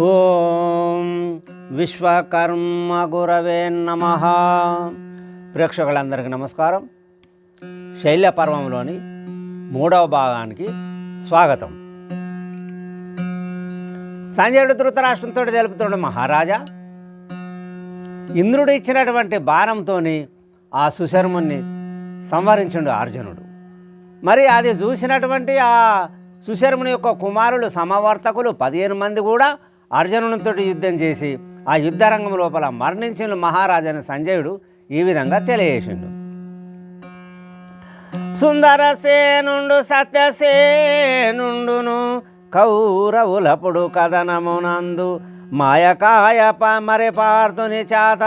ఓం విశ్వకర్మ గురవే నమః. ప్రేక్షకులందరికీ నమస్కారం. శైల్య పర్వంలోని 3వ భాగానికి స్వాగతం. సంజయుడు ధృతరాష్ట్రంతో తెలుపుతున్న మహారాజా, ఇంద్రుడు ఇచ్చినటువంటి బాణంతో ఆ సుశర్ముని సంహరించుండు అర్జునుడు. మరి అది చూసినటువంటి ఆ సుశర్ముని యొక్క కుమారులు సమవర్తకులు 15 మంది కూడా అర్జునునితో యుద్ధం చేసి ఆ యుద్ధరంగం లోపల మరణించిన మహారాజాని సంజయుడు ఈ విధంగా తెలియజేసిండు. సుందరసేనుండు సత్యసేనుండును కౌరవులపుడు కథనమునందు మాయకాయ మరి పార్థుని చేత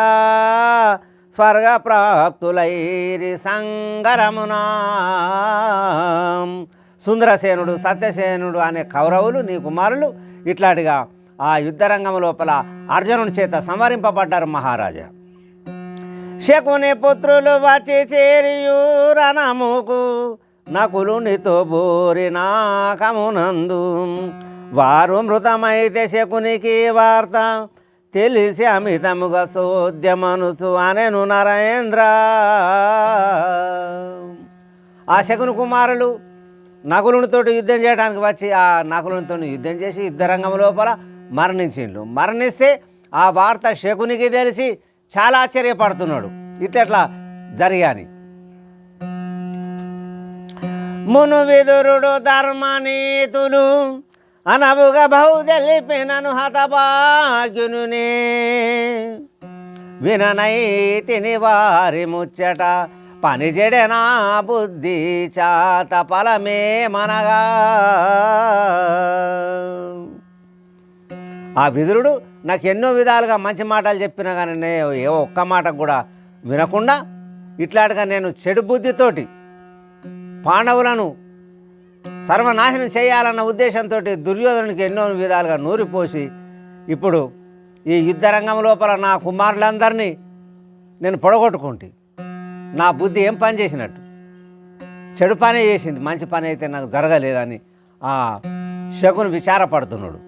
స్వర్గ ప్రాప్తులైరి సంగరమునా. సుందరసేనుడు సత్యసేనుడు అనే కౌరవులు నీ కుమారులు ఇట్లాంటిగా ఆ యుద్ధరంగం లోపల అర్జునుని చేత సంహరింపబడ్డారు మహారాజా. శకుని పుత్రులు వచ్చి చేరియూరనముకు నకులునితో బోరినాకమునందు వారు మృతమైతే శకునికి వార్త తెలిసి అమితముగా సోద్యమనుసు అనెను నరేంద్ర. ఆ శకుని కుమారులు నకులునితో యుద్ధం చేయడానికి వచ్చి ఆ నకులునితో యుద్ధం చేసి యుద్ధరంగం లోపల మరణిస్తే ఆ వార్త శకునికి తెలిసి చాలా ఆశ్చర్యపడుతున్నాడు. ఇట్లా జరిగాని మును విదురుడు ధర్మనీతులు అనవుగా బహుదలిపినను హతభాగ్యునునే విననైతిని వారి ముచ్చట పనిజెడెనా బుద్ధి చాత ఫలమే మనగా. ఆ విదురుడు నాకు ఎన్నో విధాలుగా మంచి మాటలు చెప్పినా కానీ నేను ఏ ఒక్క మాట కూడా వినకుండా ఇట్లాంటిగా నేను చెడు బుద్ధితోటి పాండవులను సర్వనాశనం చేయాలన్న ఉద్దేశంతో దుర్యోధనునికి ఎన్నో విధాలుగా నూరిపోసి ఇప్పుడు ఈ యుద్ధరంగం లోపల నా కుమారులందరినీ నేను పొడగొట్టుకుంటే నా బుద్ధి ఏం పని చేసినట్టు చెడు పనే చేసింది, మంచి పని అయితే నాకు జరగలేదని ఆ శకుని విచారపడుతున్నాడు.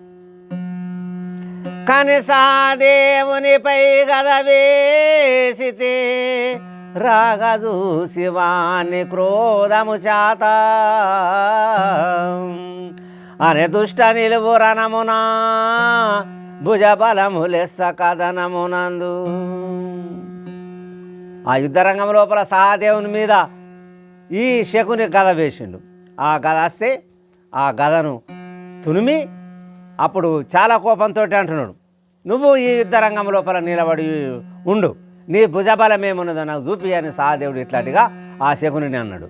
కానీ సాదేవునిపై గద వేసితే రాగజు శివాని క్రోధము చేత అనే దుష్ట నిలువు రణమునా భుజబలము లెస్స కథనమునందు. ఆ యుద్ధరంగం లోపల సహదేవుని మీద ఈ శకుని గద వేసిండు. ఆ గద వస్తే ఆ గదను తునిమి అప్పుడు చాలా కోపంతో అంటున్నాడు, నువ్వు ఈ యుద్ధరంగం లోపల నిలబడి ఉండు, నీ భుజబలం ఏమున్నదో నాకు చూపి అని సహదేవుడు ఇట్లాంటిగా ఆ శకుని అన్నాడు.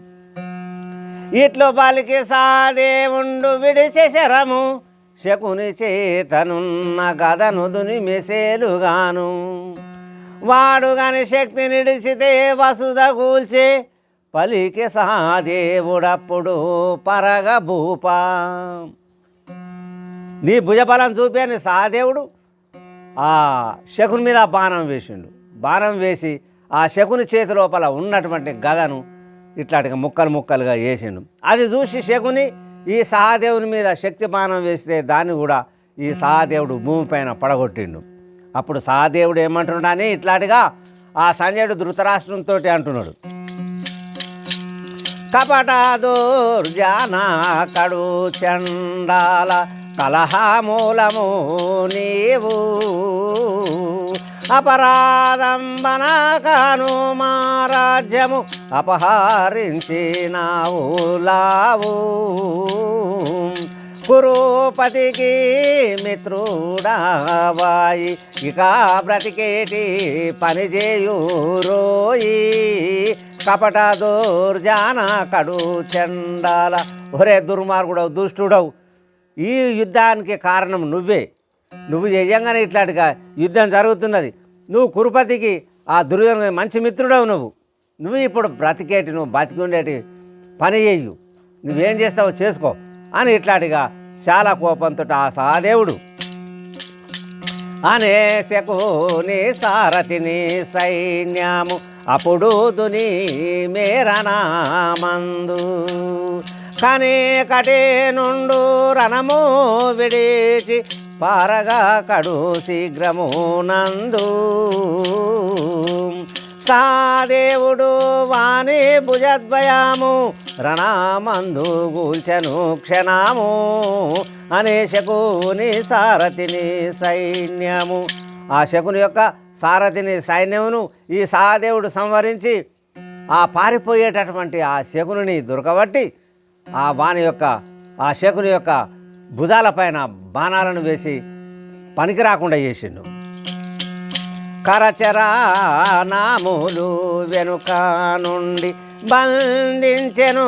ఇట్లో బాలికి సహదేవుండు విడిచే శరము శకుని చేతనున్న గదను దునిమెసేలుగాను వాడు గాని శక్తి నిడిచితే వసుధ కూల్చే పలికి సహదేవుడప్పుడు పరగ భూప. నీ భుజబలం చూపి అని సహదేవుడు ఆ శకుని మీద బాణం వేసిండు. బాణం వేసి ఆ శకుని చేతి లోపల ఉన్నటువంటి గదను ఇట్లాంటిగా ముక్కలు ముక్కలుగా వేసిండు. అది చూసి శకుని ఈ సహదేవుని మీద శక్తి బాణం వేస్తే దాన్ని కూడా ఈ సహదేవుడు భూమిపైన పడగొట్టిండు. అప్పుడు సహదేవుడు ఏమంటున్నాడు అని ఇట్లాంటిగా ఆ సంజయుడు ధృతరాష్ట్రంతో అంటున్నాడు, కపట దోర్జాన కడు చండాల కలహమూలము నీవు అపరాధంబన కాను మా రాజ్యము అపహరించినావు లావు కురుపతికి మిత్రుడావాయి ఇక బ్రతికేటి పనిచేయురోయి కపట దోర్జాన కడు చండాల. ఒరే దుర్మార్గుడవు, దుష్టుడవు, ఈ యుద్ధానికి కారణం నువ్వు నిజంగానే ఇట్లాంటిగా యుద్ధం జరుగుతున్నది. నువ్వు కురుపతికి ఆ దుర్యోధన మంచి మిత్రుడవు, నువ్వు ఇప్పుడు బ్రతికేటి నువ్వు బతికి ఉండేటి పని చేయు, నువ్వేం చేస్తావో చేసుకో అని ఇట్లాంటిగా చాలా కోపంతో ఆ సహదేవుడు అనేశకుని సారథిని సైన్యము అప్పుడు దుని మేరనామందు కనే కటే నుండు రణము విడిచి పారగా కడు శీఘ్రమునందు సాదేవుడు వాణి భుజద్వయము రణమందు గూల్చెను క్షణము అనే శకుని సారథిని సైన్యము. ఆ శకుని యొక్క సారథిని సైన్యమును ఈ సహదేవుడు సంవరించి ఆ పారిపోయేటటువంటి ఆ శకుని దొరకబట్టి ఆ శకుని యొక్క భుజాలపైన బాణాలను వేసి పనికి రాకుండా చేసిండు. కరచరానాములు వెనుక నుండి బంధించెను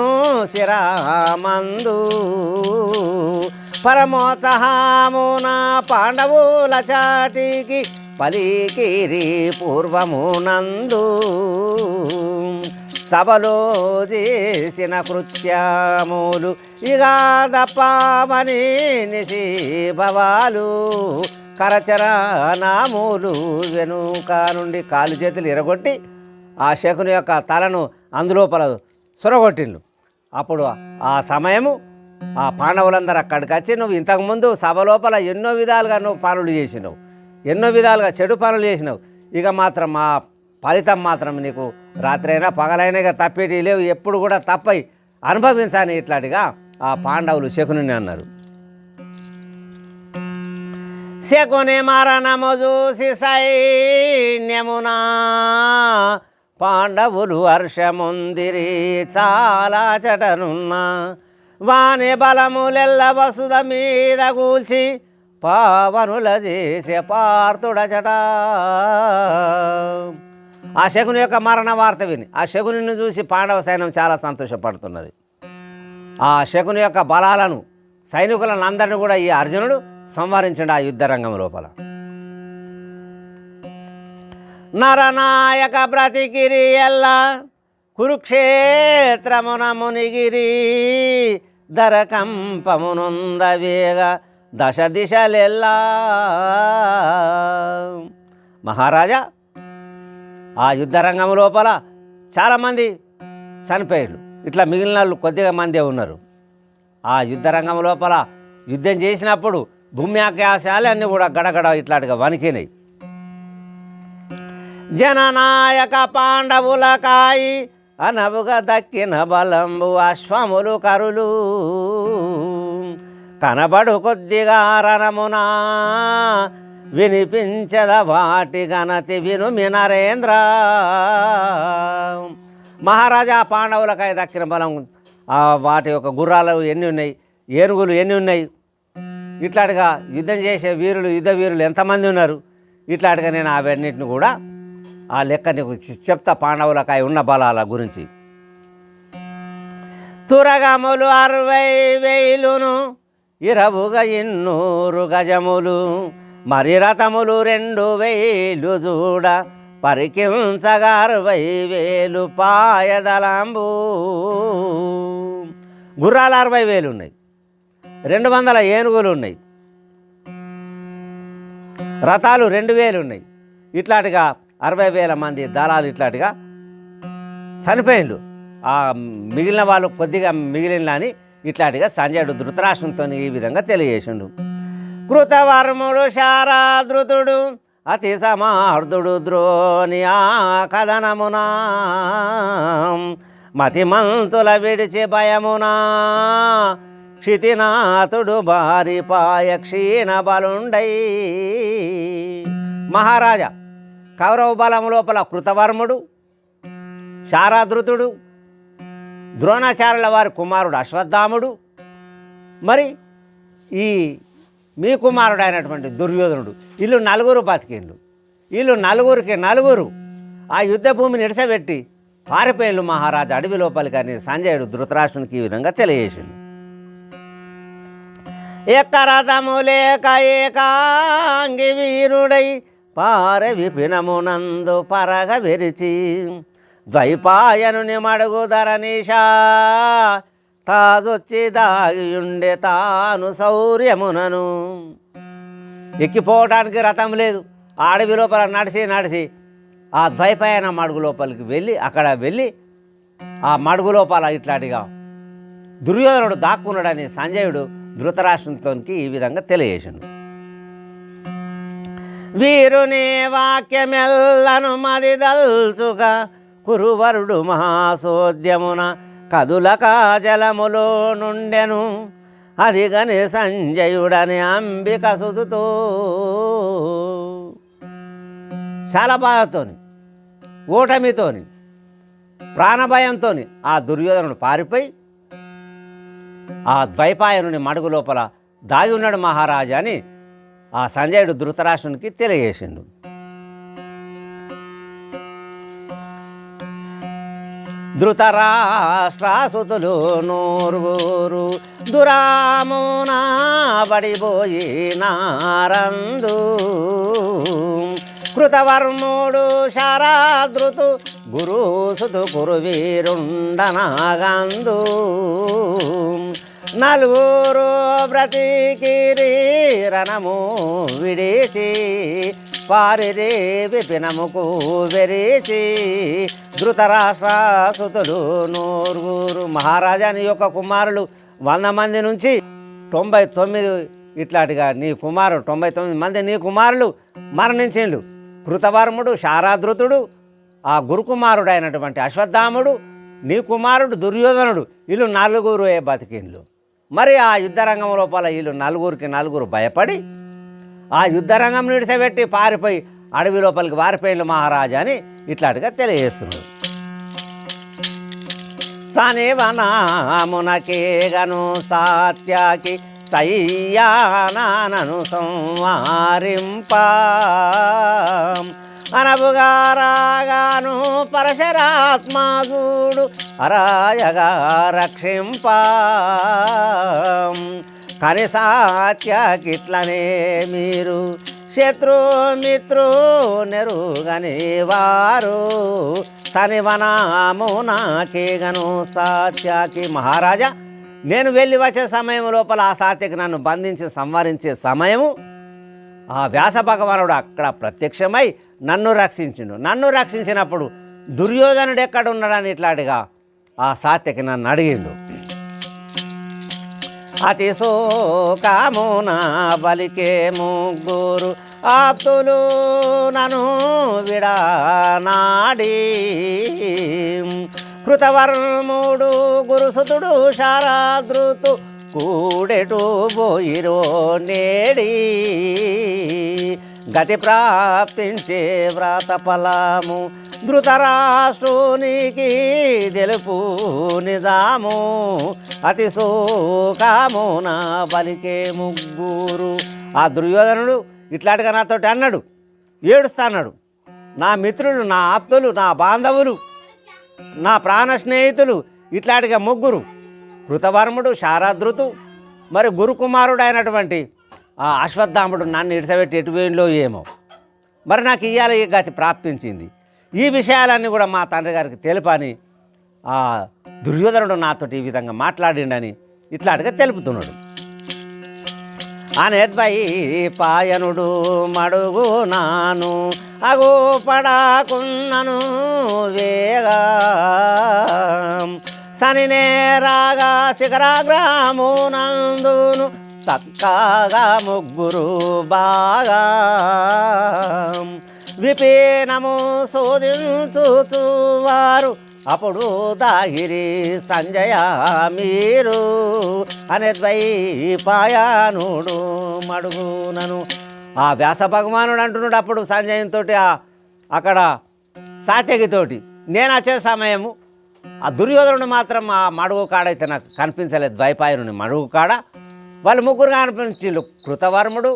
శిరామందు పరమోత్సాహమున పాండవుల చాటికి పలికిరి పూర్వమునందు సభలో చేసిన కృత్యములు ఇక దప్పమని నిశీభవాలు కరచరానాములు వెనుక నుండి కాలు చేతులు ఎరగొట్టి ఆ శకుని యొక్క తలను అందులోపల సొరగొట్టిండు. అప్పుడు ఆ సమయము ఆ పాండవులందరూ అక్కడికి వచ్చి నువ్వు ఇంతకుముందు సభ లోపల ఎన్నో విధాలుగా నువ్వు పనులు చేసినావు, ఎన్నో విధాలుగా చెడు పనులు చేసినావు, ఇక మాత్రం ఆ ఫలితం మాత్రం నీకు రాత్రైనా పగలైనా ఇక తప్పేటి లేవు, ఎప్పుడు కూడా తప్పై అనుభవించాని ఇట్లాంటిగా ఆ పాండవులు శకుని అన్నారు. శకుని మరణము చూసి సైన్యమునా పాండవులు హర్షముందిరి చాలా చటనున్నా వాని బలములెల్ల వసుద మీద కూల్చి పావనుల చేసే పార్థుడచట. ఆ శకుని యొక్క మరణ వార్త విని ఆ శకుని చూసి పాండవ సైన్యం చాలా సంతోషపడుతున్నది. ఆ శకుని యొక్క బలాలను సైనికులను అందరినీ కూడా ఈ అర్జునుడు సంహరించండు ఆ యుద్ధ రంగం లోపల. నరనాయక బ్రతికిరి ఎల్ల కురుక్షేత్రమున మునిగిరి దరకంపమునుందవేగ దశ దిశలెల్లా. మహారాజా, ఆ యుద్ధ రంగం లోపల చాలామంది చనిపోయారు, ఇట్లా మిగిలిన వాళ్ళు కొద్దిగా మందే ఉన్నారు. ఆ యుద్ధ రంగం లోపల యుద్ధం చేసినప్పుడు భూమి ఆకాశాలన్నీ కూడా గడగడ ఇట్లాంటిగా వణికినాయి. జననాయక పాండవుల కాయి అనవుగా దక్కిన బలంబు అశ్వములు కరులు కనబడు కొద్దిగా రణమునా వినిపించద వాటి గణతి వినుమి నరేంద్ర. మహారాజా, పాండవులకాయ దక్కిన బలం వాటి యొక్క గుర్రాలు ఎన్ని ఉన్నాయి, ఏనుగులు ఎన్ని ఉన్నాయి, ఇట్లాంటిగా యుద్ధం చేసే వీరులు యుద్ధ వీరులు ఎంతమంది ఉన్నారు, ఇట్లాంటిగా నేను అవన్నిటిని కూడా ఆ లెక్క నీకు చెప్తా పాండవులకాయ ఉన్న బలాల గురించి. తురగములు 60,000 ఇరవుగా 200 గజములు మరి రథములు 2,000 చూడ పరికించగా 60,000 పాయదలంబు. గుర్రాలు 60,000 ఉన్నాయి, 200 ఏనుగులు ఉన్నాయి, రథాలు 2,000 ఉన్నాయి. ఇట్లాంటిగా 60,000 మంది దళాలు ఇట్లాంటిగా చనిపోయిండు. ఆ మిగిలిన వాళ్ళు కొద్దిగా మిగిలిన అని ఇట్లాంటిగా సంజయుడు ధృతరాష్ట్రంతో ఈ విధంగా తెలియజేసిండు. కృతవర్ముడు శారాధృతుడు అతి సమార్ధుడు ద్రోణి ఆ కథనమునా మతిమంతుల విడిచి భయమునా క్షితినాథుడు భారిపాయ క్షీణ బలుండై. మహారాజా, కౌరవ బలం లోపల కృతవర్ముడు, శారాధృతుడు, ద్రోణాచార్యుల వారి కుమారుడు అశ్వత్థాముడు, మరి ఈ మీ కుమారుడు అయినటువంటి దుర్యోధనుడు, వీళ్ళు 4 బతికిండ్రు. వీళ్ళు 4కి 4 ఆ యుద్ధ భూమిని ఇడిసబెట్టి పారిపోయిళ్ళు మహారాజా అడవి లోపలికి అని సంజయుడు ధృతరాష్ట్రునికి ఈ విధంగా తెలియజేసిండు. ఎక్కరథము లేక ఏకాంగి వీరుడై పార విపినమునందు పరగ వెరిచి ద్వైపాయనుని మడుగు ధరణీషా తాజొచ్చి దాగియుండే తాను శౌర్యమునను. ఎక్కిపోవటానికి రథం లేదు, అడవి లోపల నడిచి ఆ ద్వైపాయన మడుగు లోపలికి వెళ్ళి అక్కడ వెళ్ళి ఆ మడుగు లోపల ఇట్లాంటిగా దుర్యోధనుడు దాక్కున్నాడని సంజయుడు ధృతరాష్ట్రంతో ఈ విధంగా తెలియజేసిండు. వీరుని వాక్యమెల్లను మదిదల్చుగా కురువరుడు మహాసోద్యమున కదులక జలములో నుండెను. అదిగని సంజయుడని అంబిక సుతుతో చాలా బాధతోని, ఓటమితోని, ప్రాణభయంతో ఆ దుర్యోధనుడు పారిపోయి ఆ ద్వైపాయనుని మడుగు లోపల దాగి ఉన్నాడు మహారాజా అని ఆ సంజయుడు ధృతరాష్ట్రునికి తెలియజేసిండు. ధృతరాష్ట్రాసుతులు నూరుగురు దురామునా బడిపోయి నారందు. కృతవర్ముడు శారాదృతు గురుసుతు కురువీరుండనాగందు. నలుగురు బ్రతికిరి రణము విడిచి పారిరే విపినముకు వెరిచి. ధృతరాష్ట్రాసుతులు నూరుగురు మహారాజాని యొక్క కుమారులు 100 మంది నుంచి 99 ఇట్లాంటిగా నీ కుమారుడు 99 మంది నీ కుమారులు మరణించిండు. కృతవర్ముడు శారాదృతుడు ఆ గురుకుమారుడు అయినటువంటి అశ్వత్థాముడు నీ కుమారుడు దుర్యోధనుడు వీళ్ళు 4 బతికిండ్లు. మరి ఆ యుద్ధరంగం లోపల వీళ్ళు 4 భయపడి ఆ యుద్ధరంగం నిడిసబెట్టి పారిపోయి అడవి లోపలికి వారిపోయిన మహారాజా అని ఇట్లాంటిగా తెలియజేస్తున్నాడు. సనివనామునకేగను సాత్యాకి సయ్యానను సంవారింప. అనబుగారాగాను పరశరాత్మాజుడు అరాయగా రక్షింప. కని సాత్యాకిట్లనే మీరు శత్రుమిత్రు నెరుగని వారు. సనివనామునాకేగను సాత్యాకి మహారాజా నేను వెళ్ళి వచ్చే సమయం లోపల ఆ సాత్యకి నన్ను బంధించి సంహరించే సమయము ఆ వ్యాస భగవానుడు అక్కడ ప్రత్యక్షమై నన్ను రక్షించిండు. నన్ను రక్షించినప్పుడు దుర్యోధనుడు ఎక్కడున్నాడని ఇట్లాంటిగా ఆ సాత్యకి నన్ను అడిగిండు. అతి శోకమున బలికే ముగ్గురు ఆప్తులు నను విడనాడి. కృతవర్ముడు గురుసుతుడు శారాదృతు కూడెటు పోయిరో నేడి. గతి ప్రాప్తించే వ్రత ఫలము ధృతరాష్ట్రునికి తెలుపు నిజాము. అతి శోకమున బలికే ముగ్గురు ఆ దుర్యోధనుడు ఇట్లాంటిగా నాతోటి అన్నాడు, ఏడుస్తా అన్నాడు. నా మిత్రులు, నా ఆప్తులు, నా బాంధవులు, నా ప్రాణ స్నేహితులు ఇట్లాంటిగా 3 కృతవర్ముడు శారాదృతు మరి గురుకుమారుడు అయినటువంటి ఆ అశ్వత్థాముడు నన్ను ఇడిసబెట్టి ఎటువేలో ఏమో మరి నాకు ఇయ్యాల ఈ గతి ప్రాప్తించింది. ఈ విషయాలన్నీ కూడా మా తండ్రి గారికి తెలుపని ఆ దుర్యోధనుడు నాతోటి ఈ విధంగా మాట్లాడిండని ఇట్లాంటిగా తెలుపుతున్నాడు. అనేద్వైపాయనుడు మడుగు నాను అగో పడాకున్నను వేగా. సనినే రాగా శిఖరాగ్రామునందును చక్కగా 3 బాగా. విపీనము శోధించువారు అప్పుడు దాగిరి సంజయ మీరు. అనే ద్వైపాయనుడు మడుగునను ఆ వ్యాస భగవానుడు అంటున్నాడు అప్పుడు సంజయంతో అక్కడ సాత్యకితోటి నేను వచ్చే సమయము ఆ దుర్యోధనుడు మాత్రం ఆ మడుగు కాడైతే నాకు కనిపించలేదు. ద్వైపాయనుని మడుగు కాడ వాళ్ళు 3 కనిపించిండు. కృతవర్ముడు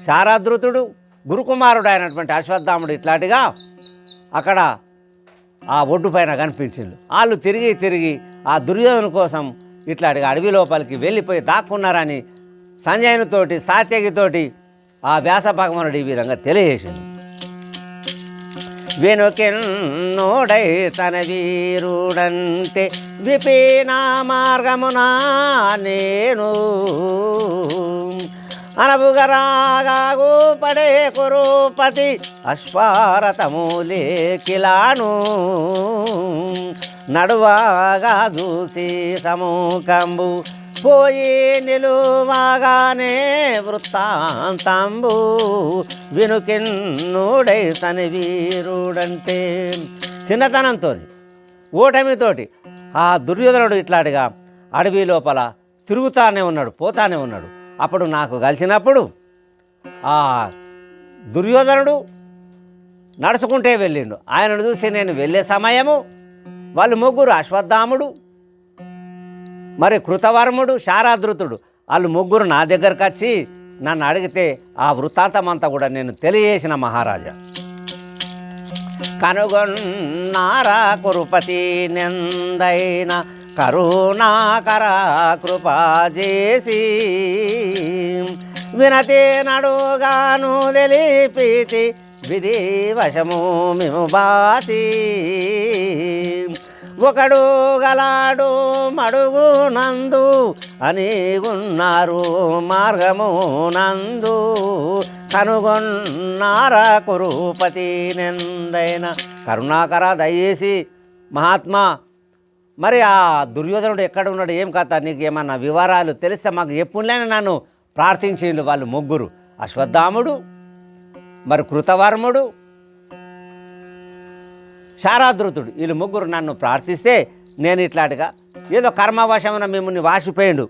శారాదృతుడు గురుకుమారుడు అయినటువంటి అశ్వత్థాముడు ఇట్లాంటిగా అక్కడ ఆ ఒడ్డు పైన కనిపించిండు. వాళ్ళు తిరిగి ఆ దుర్యోధను కోసం ఇట్లాంటిగా అడవి లోపలికి వెళ్ళిపోయి దాక్కున్నారని సంజయునితోటి సాత్యకితోటి ఆ వ్యాస భగవానుడు ఈ విధంగా తెలియజేసింది. వెనుకెన్నోడై తన వీరుడంటే విపిన మార్గమునా నేను. అనబుగరాగాగు పడే కురుపతి అశ్వారథములే కిలాను. నడువాగా చూసి సముఖంబు పోయి నిలువగానే వృత్తాంతంబు వినుకిన్నుడై తని వీరుడంటే. చిన్నతనంతో ఓటమితోటి ఆ దుర్యోధనుడు ఇట్లాంటిగా అడవి లోపల తిరుగుతానే ఉన్నాడు, పోతానే ఉన్నాడు. అప్పుడు నాకు కలిసినప్పుడు ఆ దుర్యోధనుడు నడుచుకుంటే వెళ్ళిండు. ఆయనను చూసి నేను వెళ్ళే సమయము వాళ్ళు ముగ్గురు అశ్వత్థాముడు, మరి కృతవర్ముడు, శారాధృతుడు వాళ్ళు ముగ్గురు నా దగ్గరకు వచ్చి నన్ను అడిగితే ఆ వృత్తాంతం అంతా కూడా నేను తెలియజేసిన మహారాజా. కనుగొన్నారా కురుపతి నెందైన కరుణాకర కృపా చేసి వినతే నడుగాను తెలిపితి విధి వశము మేము బాసి. ఒకడు గలాడు మడుగు నందు అని ఉన్నారు మార్గము నందు కనుగొన్నారా కురుపతి నెందైన కరుణాకర దయేసి మహాత్మా. మరి ఆ దుర్యోధనుడు ఎక్కడ ఉన్నాడు, ఏం కథ, నీకు ఏమన్నా వివరాలు తెలిస్తే మాకు ఎప్పుడులేని నన్ను ప్రార్థించిండు వాళ్ళు ముగ్గురు, అశ్వత్థాముడు, మరి కృతవర్ముడు, శారాధృతుడు. వీళ్ళు ముగ్గురు నన్ను ప్రార్థిస్తే నేను ఇట్లాంటిగా ఏదో కర్మవశమున మిమ్మల్ని వాసిపోయిండు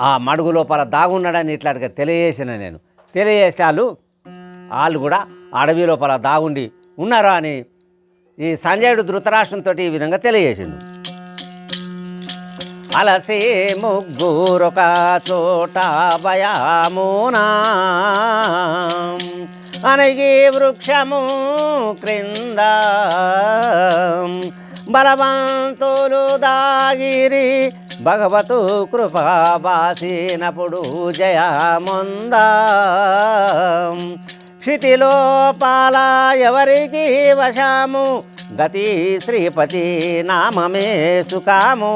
ఆ మడుగు లోపల దాగున్నాడని ఇట్లాంటిగా తెలియజేసిన నేను. తెలియజేస్తే వాళ్ళు కూడా అడవి లోపల దాగుండి ఉన్నారా అని ఈ సంజయుడు ధృతరాష్ట్రంతో ఈ విధంగా తెలియజేసిండు. అలసి ముగ్గురొక చోట భయమునా అనగి వృక్షము క్రింద బలవంతులు దాగిరి భగవతు కృపా బాసినప్పుడు జయముంద. క్షితిలోపాల ఎవరికి వశము గతి శ్రీపతి నామమే సుఖాము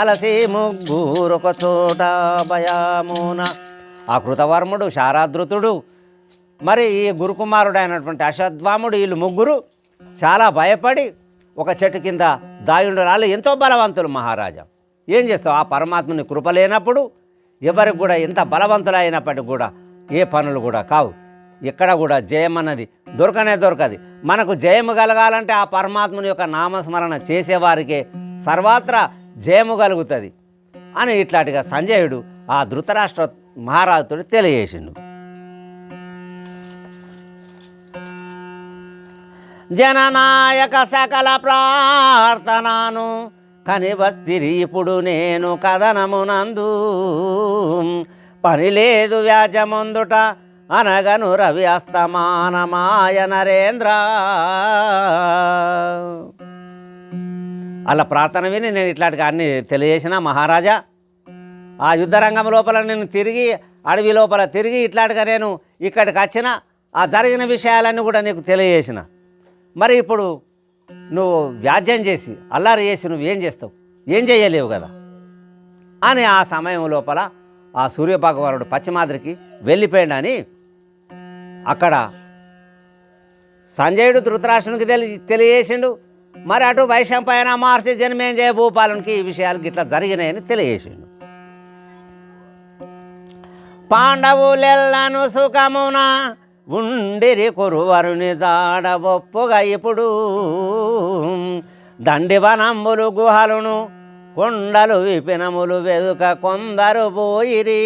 అలసి ముగ్గురొక చోట భయమున. ఆ కృతవర్ముడు, శారాధృతుడు, మరి ఈ గురుకుమారుడు అయినటువంటి అశ్వత్థాముడు వీళ్ళు ముగ్గురు చాలా భయపడి ఒక చెట్టు కింద దాయుండు. వాళ్ళు ఎంతో బలవంతులు మహారాజా. ఏం చేస్తావు, ఆ పరమాత్మని కృప లేనప్పుడు ఎవరికి కూడా ఎంత బలవంతులైనప్పటికి కూడా ఏ పనులు కూడా కావు. ఎక్కడ కూడా జయం అన్నది దొరకదు. మనకు జయము కలగాలంటే ఆ పరమాత్మని యొక్క నామస్మరణ చేసేవారికే సర్వత్రా జయము కలుగుతుంది అని ఇట్లాంటిగా సంజయుడు ఆ ధృతరాష్ట్ర మహారాజుతో తెలియజేసిండు. జననాయక సకల ప్రార్థనను కనివస్తిరి ఇప్పుడు నేను కథనమునందు పని లేదు వ్యాజముందుట అనగను రవి అస్తమానమాయ నరేంద్ర. అలా ప్రార్థన విని నేను ఇట్లాంటిగా అన్నీ తెలియజేసిన మహారాజా. ఆ యుద్ధరంగం లోపల నేను తిరిగి అడవి లోపల తిరిగి ఇట్లాంటిగా నేను ఇక్కడికి వచ్చిన ఆ జరిగిన విషయాలన్నీ కూడా నీకు తెలియజేసిన. మరి ఇప్పుడు నువ్వు వ్యాజ్యం చేసి అల్లారు చేసి నువ్వేం చేస్తావు, ఏం చేయలేవు కదా అని ఆ సమయం లోపల ఆ సూర్యభగవానుడు పశ్చిమాద్రికి వెళ్ళిపోయాడని అక్కడ సంజయుడు ధృతరాష్ట్రునికి తెలియజేసిండు. మరి అటు వైశంపాయన మహర్షి జన్మేంజయ భూపాలనికి ఈ విషయాలు గిట్లా జరిగినాయని తెలియజేసిండు. పాండవులెల్లను సుఖమున ఉండిరి కురువరుని జాడ ఒప్పుగా ఇప్పుడు దండివనంబులు గుహలును కొండలు విపినములు వెదుక కొందరు పోయిరి.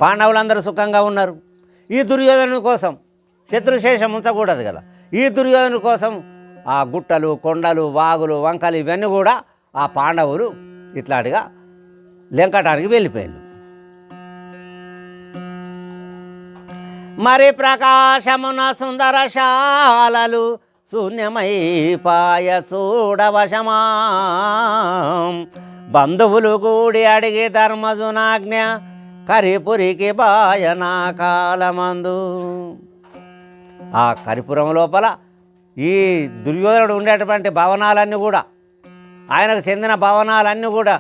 పాండవులందరూ సుఖంగా ఉన్నారు. ఈ దుర్యోధను కోసం శత్రుశేషం ఉంచకూడదు కదా. ఈ దుర్యోధను కోసం ఆ గుట్టలు, కొండలు, వాగులు, వంకలు ఇవన్నీ కూడా ఆ పాండవులు ఇట్లాంటిగా లెంకటానికి వెళ్ళిపోయారు. మరి ప్రకాశమున సుందరశాలలు శూన్యమైపాయ చూడవశమా బంధువులు కూడి అడిగి ధర్మజునాజ్ఞ కరిపురికి బాయనా కాలమందు. ఆ కరిపురం లోపల ఈ దుర్యోధనుడు ఉండేటువంటి భవనాలన్నీ కూడా ఆయనకు చెందిన భవనాలన్నీ కూడా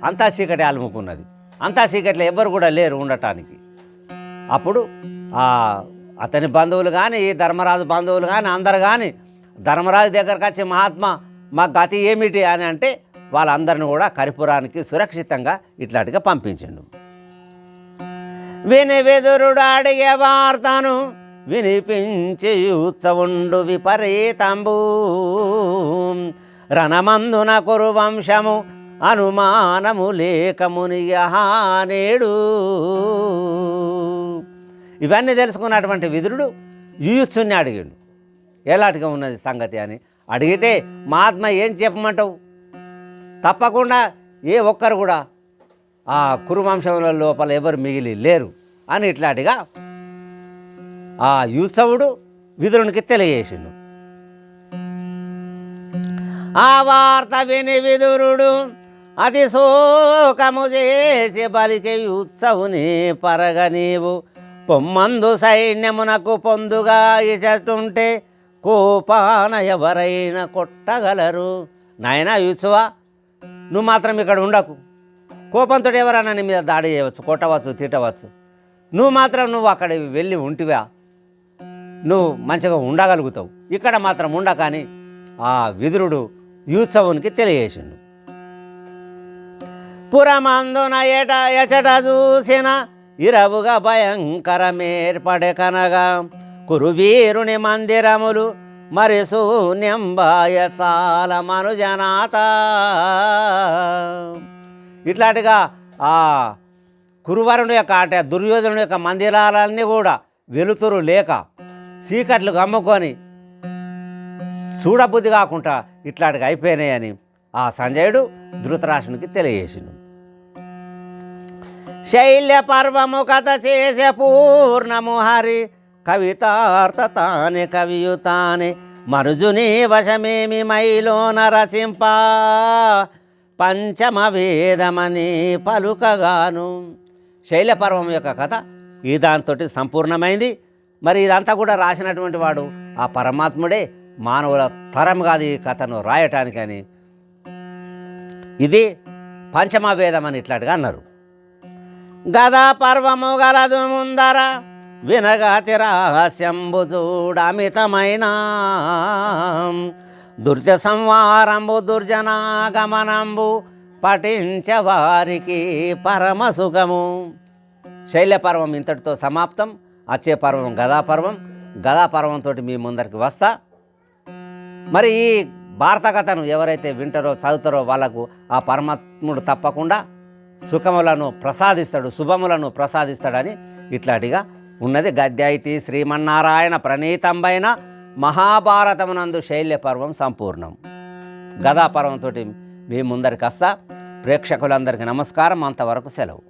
అంతా చీకటి అలుముకున్నది. అంతా చీకట్లో ఎవ్వరు కూడా లేరు ఉండటానికి. అప్పుడు అతని బంధువులు కానీ ధర్మరాజు బంధువులు కానీ అందరు కానీ ధర్మరాజు దగ్గరకు వచ్చి మహాత్మా మా గతి ఏమిటి అని అంటే వాళ్ళందరిని కూడా కరిపురానికి సురక్షితంగా ఇట్లాంటిగా పంపించిండు. విని విదురుడు అడిగే వార్తను వినిపించి ఉత్సవుండు విపరీతంబు రణమందున కురు వంశము అనుమానము లేకమునియహానేడు. ఇవన్నీ తెలుసుకున్నటువంటి విదురుడు యూయుత్సుని అడిగాడు, ఎలాంటిగా ఉన్నది సంగతి అని అడిగితే, మహాత్మ ఏం చెప్పమంటావు, తప్పకుండా ఏ ఒక్కరు కూడా ఆ కురువంశంలో లోపల ఎవరు మిగిలి లేరు అని ఇట్లాంటిగా ఆ యూత్సవుడు విదురునికి తెలియజేసిండు. ఆ వార్త విని విదురుడు అతి శోకము చేసి బలికి యూత్సవుని పరగ నీవు పొమ్మందు సైన్యమునకు పొందుగా ఇచటుంటే కోపాన ఎవరైనా కొట్టగలరు. నాయనా యూత్సవా, నువ్వు మాత్రం ఇక్కడ ఉండకు, కోపంతో ఎవరైనా నీ మీద దాడి చేయవచ్చు, కొట్టవచ్చు, తిట్టవచ్చు. నువ్వు అక్కడ వెళ్ళి ఉంటివా, నువ్వు మంచిగా ఉండగలుగుతావు, ఇక్కడ మాత్రం ఉండకని ఆ విదురుడు యూత్సవునికి తెలియజేసిండు. పురమందున ఎచట చూసిన ఇరవుగా భయంకరమేర్పడే కనగా కురువీరుని మందిరములు మరి శూన్యంబాయ సాల మనుజనాథ. ఇట్లాంటిగా ఆ కురువరుని యొక్క అంటే దుర్యోధనుని యొక్క మందిరాలన్నీ కూడా వెలుతురు లేక చీకట్లు గమ్ముకొని చూడబుద్ధి కాకుండా ఇట్లాంటిగా అయిపోయినాయని ఆ సంజయుడు ధృతరాష్ట్రునికి తెలియజేసిండు. శైల్య పర్వము కథ చేసే పూర్ణము హరి కవితార్థతానే కవియుతానే మరుజుని వశమేమి మైలోన రసింప పంచమ వేదమని పలుకగాను. శైలపర్వం యొక్క కథ ఈ దాంతో సంపూర్ణమైంది. మరి ఇదంతా కూడా రాసినటువంటి వాడు ఆ పరమాత్ముడే, మానవుల తరం కాదు ఈ కథను రాయటానికని. ఇది పంచమ వేదం అని ఇట్లాంటిగా అన్నారు. గదా పర్వము గలదు ముందర వినగాతి రహస్యంబు చూడమితమైన దుర్జ సంవారంబు దుర్జనాగమనంబు పఠించవారికి పరమ సుఖము. శైల్యపర్వం ఇంతటితో సమాప్తం. వచ్చే పర్వం గదాపర్వం. గదాపర్వంతో మీ ముందరికి వస్తా. మరి ఈ భారత కథను ఎవరైతే వింటారో చదువుతారో వాళ్ళకు ఆ పరమాత్ముడు తప్పకుండా సుఖములను ప్రసాదిస్తాడు, శుభములను ప్రసాదిస్తాడని ఇట్లాంటిగా ఉన్నది. గద్యాయితీ శ్రీమన్నారాయణ ప్రణీతంబైన మహాభారతమునందు శైల్యపర్వం సంపూర్ణం. గదాపర్వంతో మీ ముందరికి వస్తా. ప్రేక్షకులందరికీ నమస్కారం. అంతవరకు సెలవు.